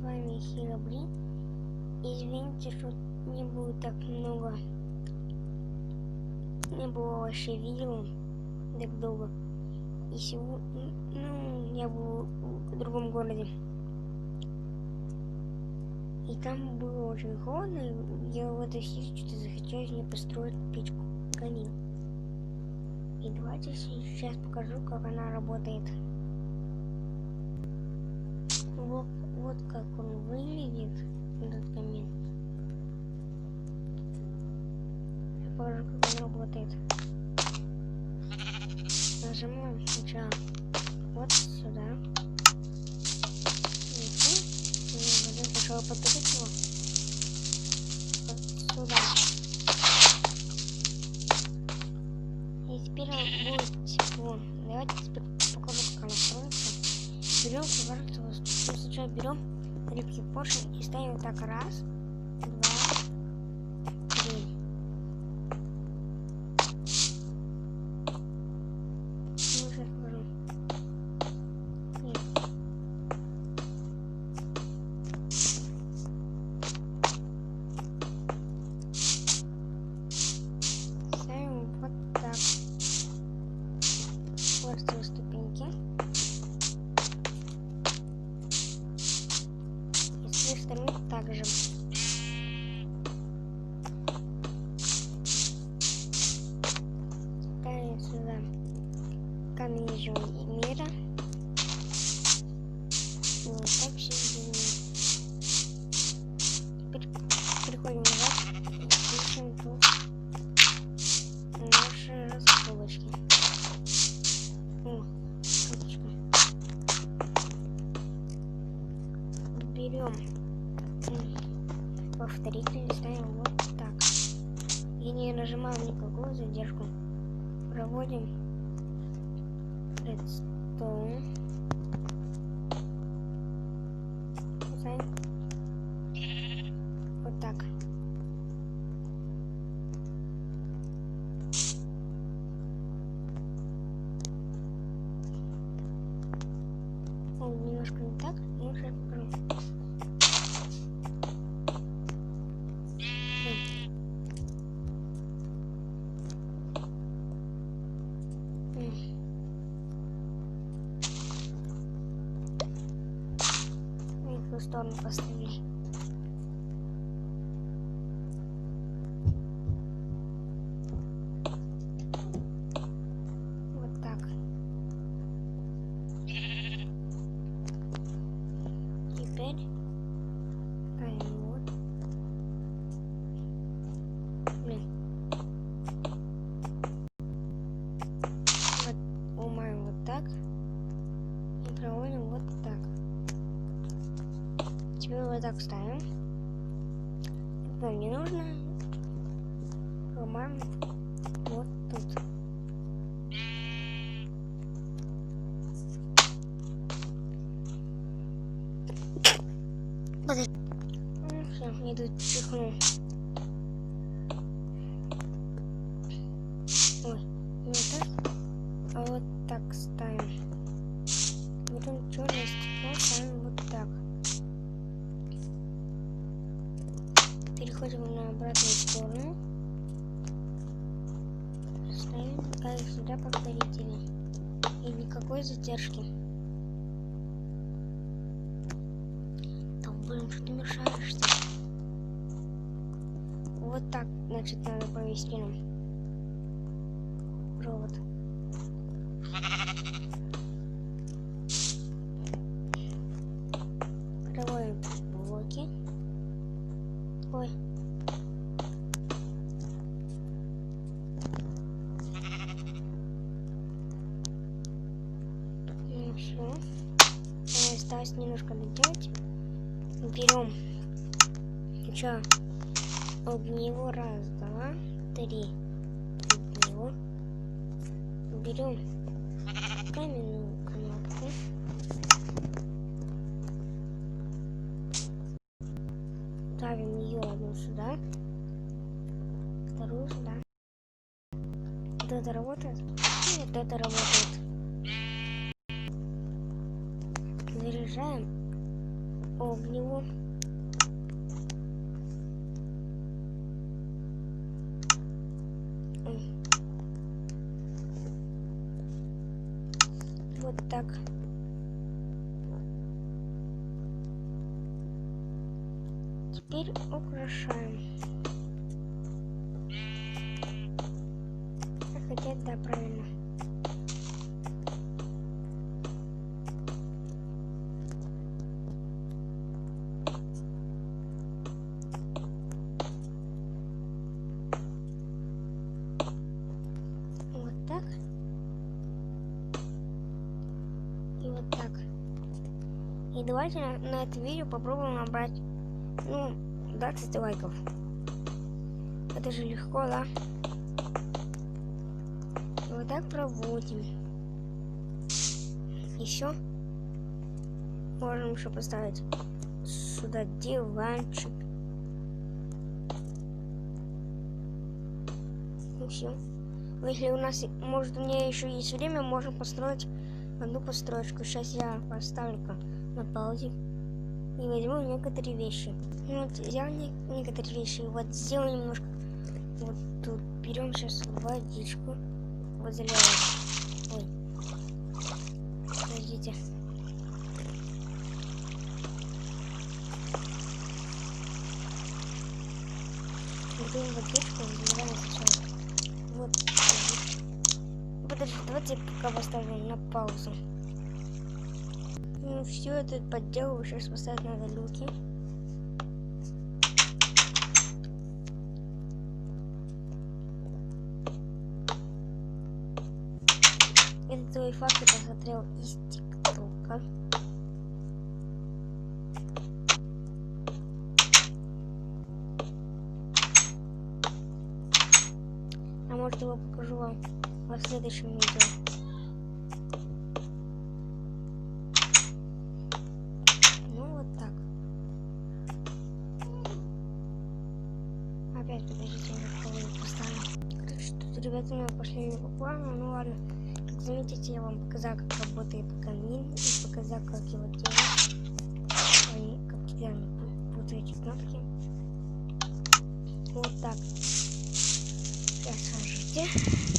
вами Хиробри. Извините, что не было так много. Не было вообще видео так долго. И сегодня, я был в другом городе. И там было очень холодно, и я в этой сети что-то захотелось мне построить печку, камин. И давайте сейчас покажу, как она работает. Вот как он выглядит, этот камин. Я покажу, как он работает. Нажимаем сначала вот сюда. Потом сначала потушить его. Вот сюда. И теперь он будет тепло. Давайте теперь покажу, как она строится. Берем квартиру. Мы сначала берем рыбки поршень и ставим вот так. Раз, два, три. Сейчас покажу. Ставим вот так. Вот ступеньки. И с той стороны также. Ставим сюда камень мира. Вот так все сделаем. Теперь переходим назад и пишем тут наши расколочки. О, кнопочка. Берем повторитель и ставим вот так. И не нажимаем никакую задержку. Проводим редстоун. Вот так. Он немножко не так, но сейчас покажу. В ту сторону поставили. Вот так. Теперь ставим вот. Вот ломаем вот так и проводим вот так. Теперь вот так ставим. Это нам не нужно. Ломаем вот тут. Все, я тут чихну. Ой, не так, а вот так ставим. Берем черное стекло, ставим вот так. Переходим на обратную сторону. Ставим как сюда повторители. И никакой задержки. Там, блин, что ты мешаешься? Вот так, значит, надо повести нам провод. Проводим блоки. Ой. Ну все. Осталось немножко доделать. Берем сначала огниво. Раз, два, три. Огниво. Берем каменную кнопку. Ставим ее одну сюда, вторую сюда. Вот это работает, и вот это работает. Заряжаем огневу. Вот так. Теперь украшаем. Хотя, да, правильно. Вот так. И вот так. И давайте на это видео попробуем набрать, 20 лайков. Это же легко, да? И вот так проводим. Еще можем еще поставить сюда диванчик. И все. Если у нас, может, у меня еще есть время, можем построить одну постройку. Сейчас я поставлю-ка на паузе и возьму некоторые вещи. Вот взял некоторые вещи, вот сделаю немножко. Вот тут берем сейчас водичку, вот заливаем. Ой, подождите. Берем водичку, заливаем сначала. Вот. Подожди, давайте пока поставим на паузу. Ну все, это подделываю, сейчас поставить надо люки. Этот твой факт я посмотрел из ТикТока. А может, его покажу вам во следующем видео. Ну вот так. Опять подождите, я половину поставлю. Короче, тут, ребята, у меня пошли не по плану, ну ладно. Как заметите, я вам показал, как работает камин, и показал, как его делать. Как идеально путаете кнопки. Вот так. Сейчас скажите.